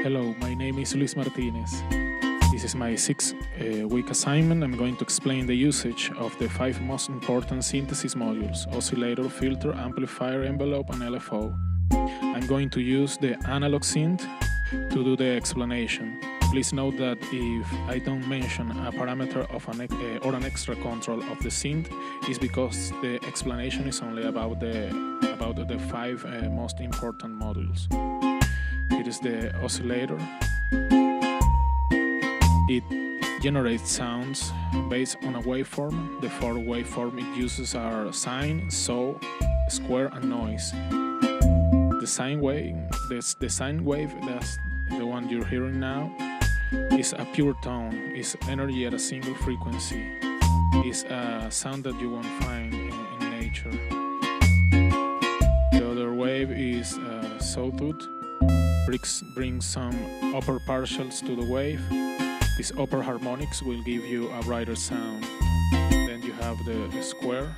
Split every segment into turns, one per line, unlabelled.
Hello, my name is Luis Martinez. This is my 6-week assignment. I'm going to explain the usage of the 5 most important synthesis modules: oscillator, filter, amplifier, envelope, and LFO. I'm going to use the analog synth to do the explanation. Please note that if I don't mention a parameter of an extra control of the synth, it's because the explanation is only about the 5 most important modules. Here is the oscillator. It generates sounds based on a waveform. The 4 waveform it uses are sine, saw, square, and noise. The sine wave, that's the one you're hearing now, is a pure tone. It's energy at a single frequency. It's a sound that you won't find in nature. The other wave is sawtooth. Brings some upper partials to the wave. These upper harmonics will give you a brighter sound. Then you have the square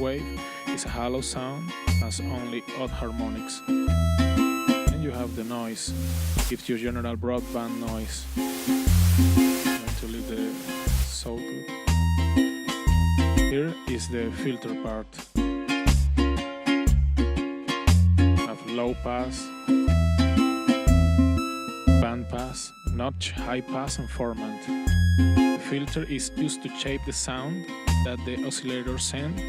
wave. It's a hollow sound, has only odd harmonics. Then you have the noise, gives you general broadband noise. I'm going to leave the sawtooth. Here is the filter part. You have low pass, band pass, notch, high pass, and formant. The filter is used to shape the sound that the oscillator sends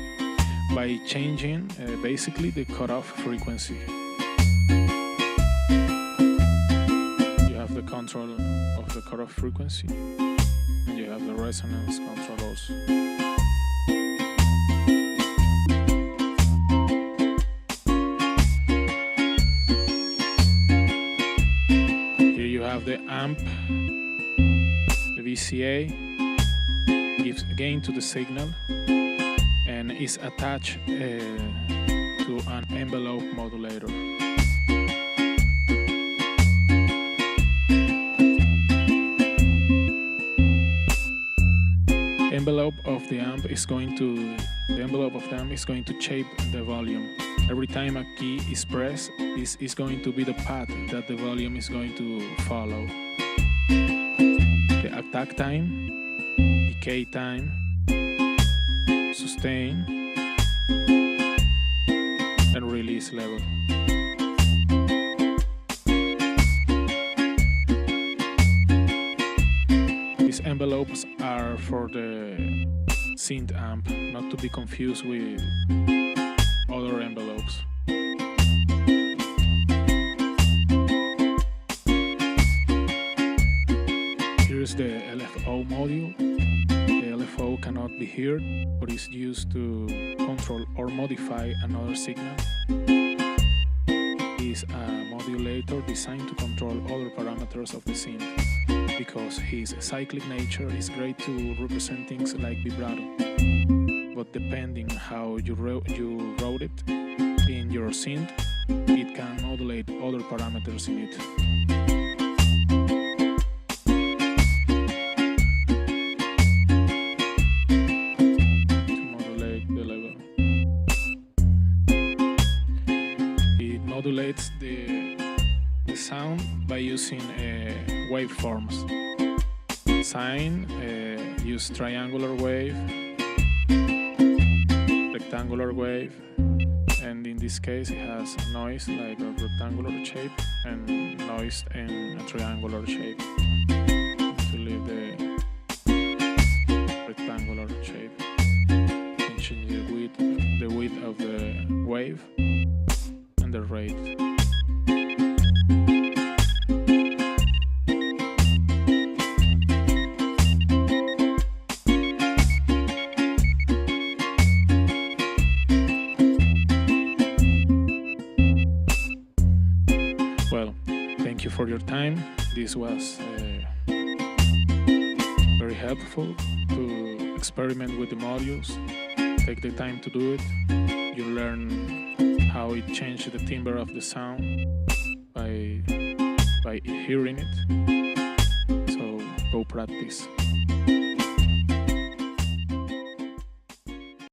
by changing basically the cutoff frequency. You have the control of the cutoff frequency, and you have the resonance control also. The amp, the VCA, gives gain to the signal and is attached to an envelope modulator. The envelope of the amp is going to shape the volume. Every time a key is pressed, this is going to be the path that the volume is going to follow. The attack time, decay time, sustain, and release level. These envelopes are for the synth amp, not to be confused with other envelopes. Here's the LFO module. The LFO cannot be heard, but is used to control or modify another signal. It's a modulator designed to control other parameters of the synth, because his cyclic nature is great to represent things like vibrato. But depending how you wrote it in your synth, it can modulate other parameters in it. To modulate the level, it modulates the sound by using waveforms. Sine use triangular wave, rectangular wave, and in this case it has noise like a rectangular shape and noise in a triangular shape. To leave the rectangular shape, changing the width of the wave and the rate. Well, thank you for your time. This was very helpful to experiment with the modules. Take the time to do it. You learn how it changes the timbre of the sound by hearing it. So go practice.